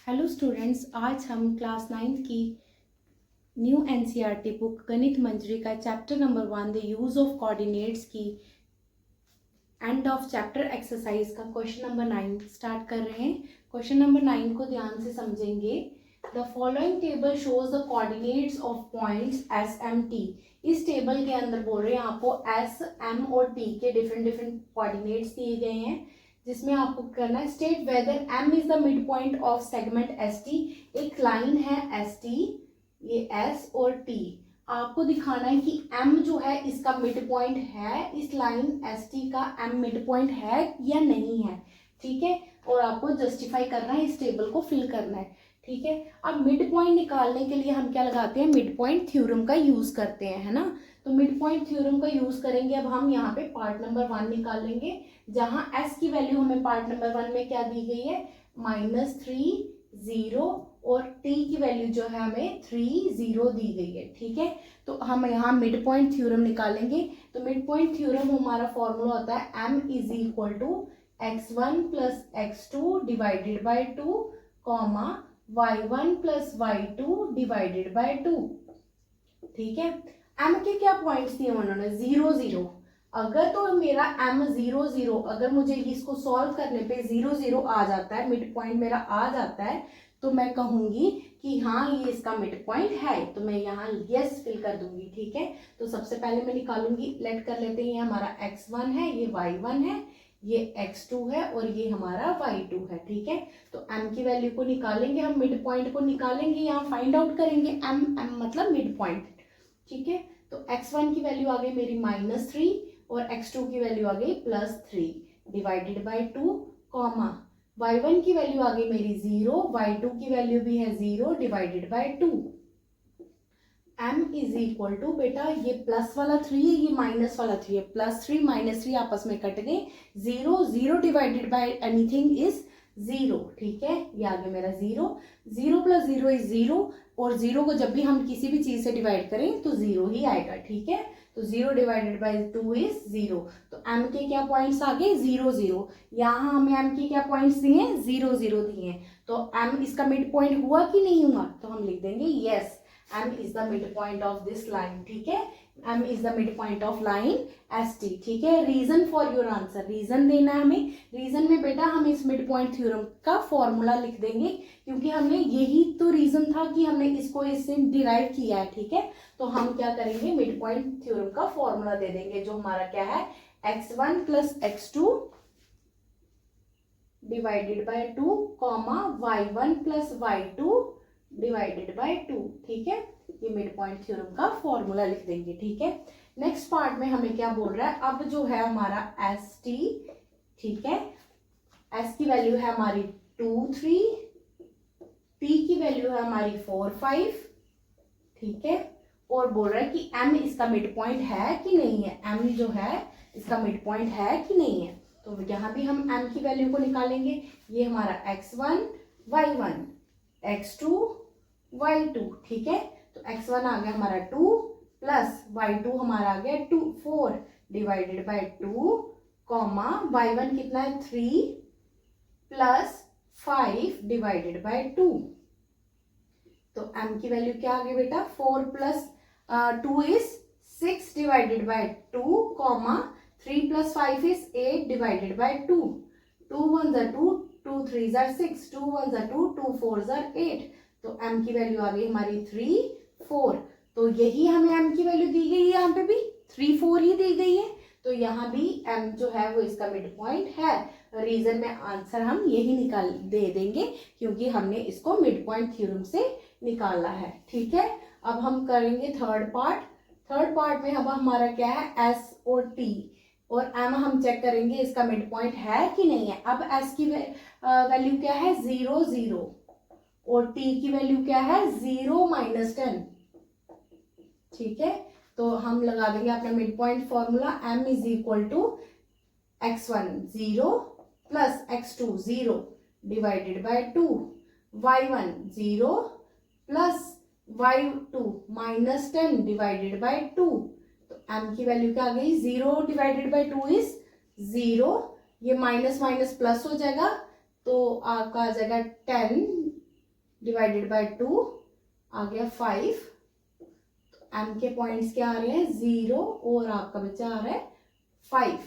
Hello students, आज हम class 9 की न्यू एनसीईआरटी बुक गणित मंजरी का chapter number 1 the use of coordinates की एंड ऑफ चैप्टर एक्सरसाइज का क्वेश्चन नंबर 9 स्टार्ट कर रहे हैं। क्वेश्चन नंबर 9 को ध्यान से समझेंगे। The following table shows the coordinates of points S M T. इस टेबल के अंदर बोल रहे हैं आपको एस एम और टी के डिफरेंट डिफरेंट कोऑर्डिनेट्स दिए गए हैं, जिसमें आपको करना है state whether M is the mid point of segment S T. एक लाइन है एस टी, ये एस और टी, आपको दिखाना है कि m जो है इसका मिड पॉइंट है, इस लाइन एस टी का m मिड पॉइंट है या नहीं है। ठीक है, और आपको जस्टिफाई करना है, इस टेबल को फिल करना है। ठीक है, अब मिड पॉइंट निकालने के लिए हम क्या लगाते हैं, मिड पॉइंट थ्योरम का यूज करते हैं, है ना। तो मिड पॉइंट थ्योरम का यूज करेंगे। अब हम यहाँ पे पार्ट नंबर 1 निकालेंगे, जहां s की वैल्यू हमें पार्ट नंबर 1 में क्या दी गई है, -3 0, और t की वैल्यू जो है हमें 3 0 दी गई है। ठीक है, तो हम यहाँ मिड पॉइंट थ्योरम निकालेंगे। तो मिड पॉइंट थ्योरम हमारा फॉर्मूला होता है m is equal to x1 plus x2 divided by 2 comma y1 plus y2 divided by 2। ठीक है, m के क्या पॉइंट्स दिए उन्होंने, 0 0। अगर तो मेरा m 0 0, अगर मुझे इसको सॉल्व करने पे 0 0 आ जाता है, मिड पॉइंट मेरा आ जाता है, तो मैं कहूंगी कि हाँ ये इसका मिड पॉइंट है, तो मैं यहाँ यस फिल कर दूंगी। ठीक है, तो सबसे पहले मैं निकालूंगी, लेट कर लेते हैं, ये हमारा x1 है, ये y1 है, ये x2 है और ये हमारा y2 है। ठीक है, तो m की वैल्यू को निकालेंगे, हम मिड पॉइंट को निकालेंगे, यहाँ फाइंड आउट करेंगे m मतलब मिड पॉइंट। ठीक है, तो x1 की वैल्यू आ गई मेरी -3 और x2 की वैल्यू आ गई +3 डिवाइडेड बाई 2 कॉमा y1 की वैल्यू आ गई मेरी 0, y2 की वैल्यू भी है 0 divided by 2। m is equal to, बेटा ये प्लस वाला 3 है, ये माइनस वाला 3 है, +3 -3 आपस में कट गए, 0 0 डिवाइडेड बाई एनीथिंग इज 0। ठीक है, ये आ गया मेरा 0, 0 + 0 इज 0, और 0 को जब भी हम किसी भी चीज से डिवाइड करें तो 0 ही आएगा। ठीक है, तो 0 डिवाइडेड बाई 2 इज 0। तो m के क्या पॉइंट्स आ गए, 0 0। यहाँ हमें m के क्या पॉइंट्स दिए, 0 0 दिए, तो m इसका मिड पॉइंट हुआ कि नहीं हुआ, तो हम लिख देंगे yes, m is the midpoint of this line। ठीक है, m is the midpoint of line st। ठीक है, reason for your answer, reason देना है हमें। रीजन में बेटा हम इस मिड पॉइंट थ्योरम का फॉर्मूला लिख देंगे, क्योंकि हमने यही तो रीजन था कि हमने इसको इससे डिराइव किया है। ठीक है, तो हम क्या करेंगे, मिड पॉइंट थ्योरम का फॉर्मूला दे देंगे, जो हमारा क्या है, x1 plus x2 divided by 2 comma y1 plus y2 divided by 2। ठीक है, ये मिड पॉइंट थ्योरम का फॉर्मूला लिख देंगे। ठीक है, नेक्स्ट पार्ट में हमें क्या बोल रहा है, अब जो है हमारा एस टी। ठीक है, एस की वैल्यू है हमारी 2 3, टी की वैल्यू है हमारी 4 5। ठीक है, और बोल रहा है कि एम इसका मिड पॉइंट है कि नहीं है, एम जो है इसका मिड पॉइंट है कि नहीं है। तो यहाँ भी हम एम की वैल्यू को निकालेंगे। ये हमारा x1 y1 x2 y2। ठीक है, तो x1 आ गया हमारा 2 प्लस y2 हमारा आ गया 4 डिवाइडेड बाई 2 कॉमा y1 कितना है 3 प्लस 5 डिवाइडेड बाई 2। तो m की वैल्यू क्या आ गई बेटा, 4 plus 2 is 6 divided by 2 comma 3 plus 5 is 8 divided by 2। 2 1 ज़ा 2, 2 3 ज़ा 6, 2 1 ज़ा 2, 2 4 ज़ा 8। तो m की वैल्यू आ गई हमारी 3 4। तो यही हमें m की वैल्यू दी गई है, यहाँ पे भी 3 4 ही दी गई है, तो यहाँ भी m जो है वो इसका मिड पॉइंट है। रीजन में आंसर हम यही निकाल दे देंगे, क्योंकि हमने इसको मिड पॉइंट थ्योरम से निकाला है। ठीक है, अब हम करेंगे थर्ड पार्ट। थर्ड पार्ट में अब हमारा क्या है, s और t और m हम चेक करेंगे इसका मिड पॉइंट है कि नहीं है। अब s की वैल्यू क्या है, 0 0, और t की वैल्यू क्या है, 0 -10। ठीक है, तो हम लगा देंगे अपना mid point formula, m is equal to x1 0 plus x2 0 divided by 2, y1 0 plus y2 -10 divided by 2। तो m की वैल्यू क्या आ गई, 0 डिवाइडेड बाई 2 इज 0, ये माइनस माइनस प्लस हो जाएगा, तो आपका आ जाएगा 10 डिवाइडेड बाय 2 आ गया 5। m के पॉइंट्स क्या आ रहे हैं 0 और आपका बच्चा आ रहा है 5।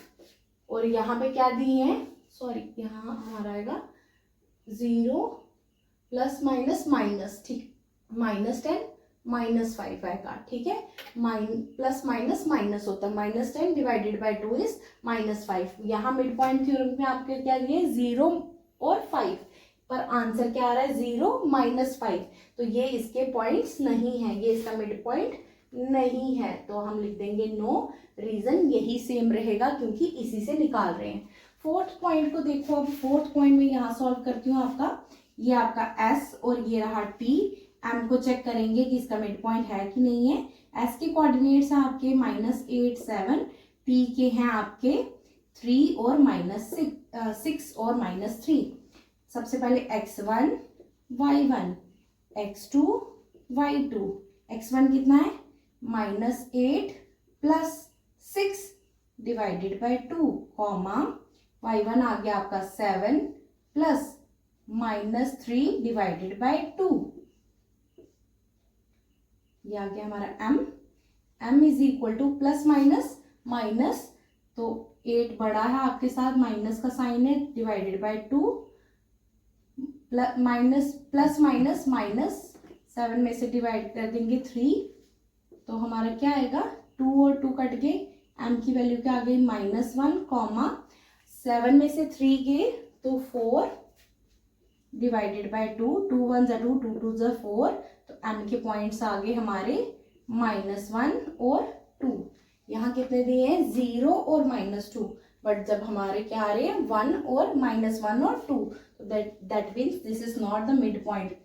और यहाँ पे क्या दिए हैं, सॉरी यहाँ हमारा आएगा 0 प्लस माइनस माइनस, ठीक, -10 -5 आएगा, ठीक है। प्लस माइनस माइनस होता है, -10 डिवाइडेड बाय 2 इज -5। यहाँ मिड पॉइंट थ्योरम में आपके क्या दिए 0 और 5, पर आंसर क्या आ रहा है 0 -5। तो ये इसके पॉइंट्स नहीं है, ये इसका मिड पॉइंट नहीं है, तो हम लिख देंगे नो। रीजन यही सेम रहेगा क्योंकि इसी से निकाल रहे हैं। फोर्थ पॉइंट को देखो, अब फोर्थ पॉइंट में यहाँ सॉल्व करती हूँ। आपका ये आपका S और ये रहा T। M को चेक करेंगे कि इसका मिड पॉइंट है कि नहीं है। S के कोऑर्डिनेट्स हैं आपके -8 7, T के हैं आपके 3 और -6 और -3। सबसे पहले x1 y1, x2 y2। x1 कितना है -8 plus 6 divided by 2, comma y1 आ गया आपका 7 प्लस -3 डिवाइडेड बाय 2। ये आ गया हमारा m is equal two plus minus minus, तो 8 बड़ा है आपके साथ, माइनस का साइन है, divided by 2, plus minus minus 7 में से डिवाइड कर देंगे 3, तो हमारा क्या आएगा 2 और 2 कट गए, m की वैल्यू क्या आ गई -1, कॉमा 7 में से 3 गए तो 4 डिवाइडेड बाय 2, 2 1 ज़ा 2, 2 2 ज़ा 4, तो m के पॉइंट्स आ गए हमारे -1 और 2। यहाँ कितने दिए हैं 0 और -2, बट जब हमारे क्या आ रहे हैं 1 और -1 और 2, तो that means this is not the mid point,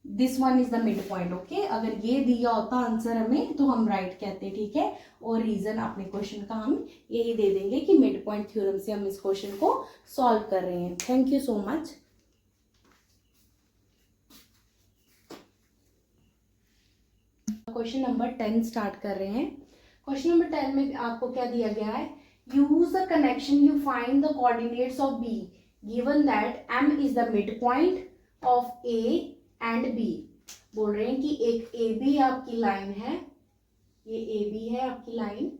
this one is the mid point. Okay, अगर ये दिया होता आंसर हमें तो हम राइट कहते, ठीक है। और रीजन अपने क्वेश्चन का हम यही दे देंगे कि मिड पॉइंट थ्योरम से हम इस क्वेश्चन को सॉल्व कर रहे हैं। Thank you so much. Question number 10 start कर रहे हैं। क्वेश्चन नंबर 10 में आपको क्या दिया गया है, use the connection you find the coordinates of be given that m is the mid point of a and b। बोल रहे हैं कि एक AB आपकी लाइन है, ये AB है आपकी लाइन,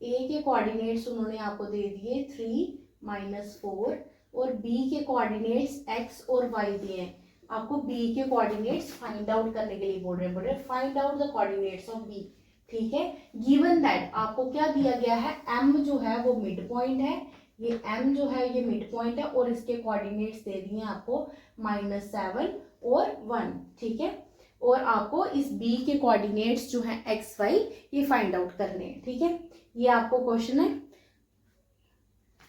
A के कोऑर्डिनेट्स उन्होंने आपको दे दिए 3 -4 और B के कोऑर्डिनेट्स x और y दिए हैं। आपको B के कोऑर्डिनेट्स फाइंड आउट करने के लिए बोल रहे हैं find out the coordinates of B, ठीक है। गिवन दैट आपको क्या दिया गया है, M जो है वो मिड पॉइंट है, ये M जो है ये मिड पॉइंट है और इसके कोऑर्डिनेट्स दे दिए आपको -7 और 1, ठीक है। और आपको इस B के कोऑर्डिनेट्स जो हैं x y ये फाइंड आउट करने हैं, ठीक है। ये आपको क्वेश्चन है।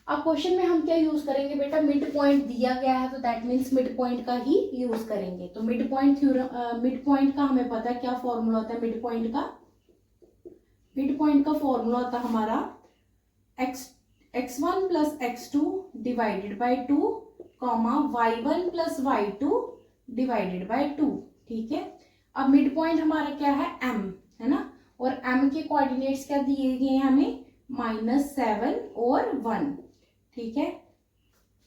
अब क्वेश्चन में हम क्या यूज करेंगे बेटा, मिड पॉइंट दिया गया है तो दैट मीन्स मिड पॉइंट का ही यूज करेंगे। तो mid point theorem, mid point का हमें पता है क्या फॉर्मूला होता है। मिड पॉइंट का फॉर्मूला होता है हमारा x1 plus x2 divided by 2, comma y1 plus y2 divided by 2, ठीक है। अब मिड पॉइंट हमारा क्या है m, है ना, और m के कोऑर्डिनेट्स क्या दिए गए हैं हमें -7 और 1, ठीक है।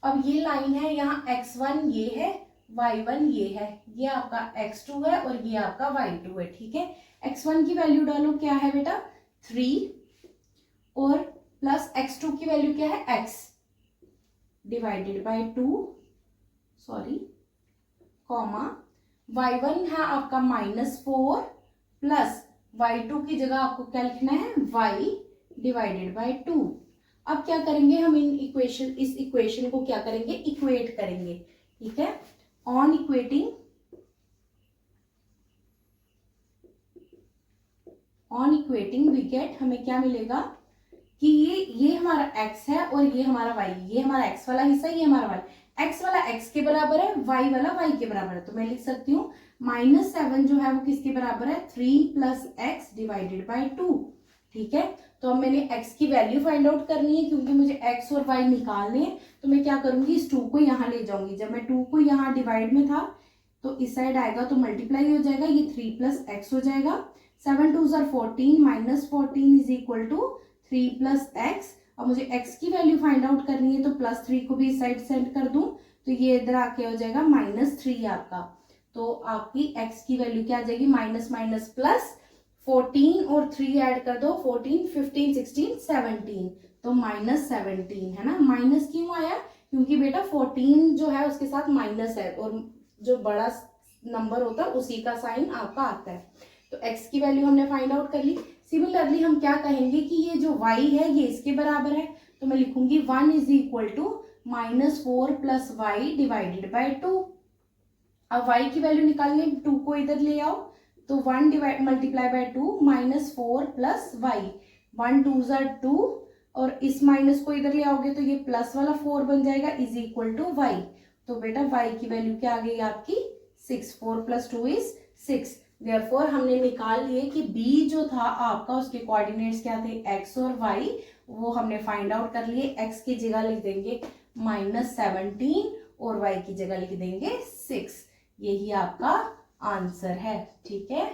अब ये लाइन है, यहाँ x1 ये है, y1 ये है, ये आपका x2 है और ये आपका y2 है, ठीक है। x1 की वैल्यू डालो, क्या है बेटा 3, और प्लस x2 की वैल्यू क्या है x divided by 2, sorry, comma y1 है आपका -4 प्लस y2 की जगह आपको क्या लिखना है y डिवाइडेड बाय 2। अब क्या करेंगे हम इस इक्वेशन को क्या करेंगे, इक्वेट करेंगे, ठीक है। ऑन इक्वेटिंग वी गेट, हमें क्या मिलेगा कि ये हमारा x है और ये हमारा y, ये हमारा x वाला हिस्सा, ये हमारा y, x वाला x के बराबर है, y वाला y के बराबर है, तो मैं लिख सकती हूँ -7 जो है वो किसके बराबर है 3 प्लस x डिवाइडेड बाय 2, ठीक है। तो अब मैंने x की वैल्यू फाइंड आउट करनी है, क्योंकि मुझे x और y निकालने हैं, तो मैं क्या करूंगी इस 2 को यहाँ ले जाऊंगी। जब मैं 2 को यहाँ डिवाइड में था तो इस साइड आएगा तो मल्टीप्लाई हो जाएगा, ये 3 प्लस x हो जाएगा, 7 2 14, -14 is equal to 3 plus x। अब मुझे x की वैल्यू फाइंड आउट करनी है, तो +3 को भी इस साइड सेंड कर दूं, तो ये इधर आके हो जाएगा -3 आपका। तो आपकी x की वैल्यू क्या आ जाएगी, माइनस माइनस प्लस 14 और 3 ऐड कर दो, 14 15 16 17, तो -17 है ना। माइनस क्यों आया, क्योंकि बेटा 14 जो है उसके साथ माइनस है और जो बड़ा नंबर होता है उसी का साइन आपका आता है। तो x की वैल्यू हमने फाइंड आउट कर ली। सिमिलरली हम क्या कहेंगे कि ये जो y है ये इसके बराबर है, तो मैं लिखूंगी 1 is equal to -4 plus y divided by 2। अब y की वैल्यू निकालनी है, 2 को इधर ले आओ, तो 1 divide multiply by 2 -4 plus y, 1 2 ज़ा 2 और इस माइनस को इधर ले आओगे तो ये प्लस वाला 4 बन जाएगा इज इक्वल टू वाई। तो बेटा y की वैल्यू क्या आ गई आपकी 6, 4 प्लस 2 इज 6। देयरफॉर हमने निकाल लिए कि b जो था आपका उसके कोऑर्डिनेट्स क्या थे x और y, वो हमने फाइंड आउट कर लिए। x की जगह लिख देंगे -17 और y की जगह लिख देंगे 6। यही आपका आंसर है, ठीक है।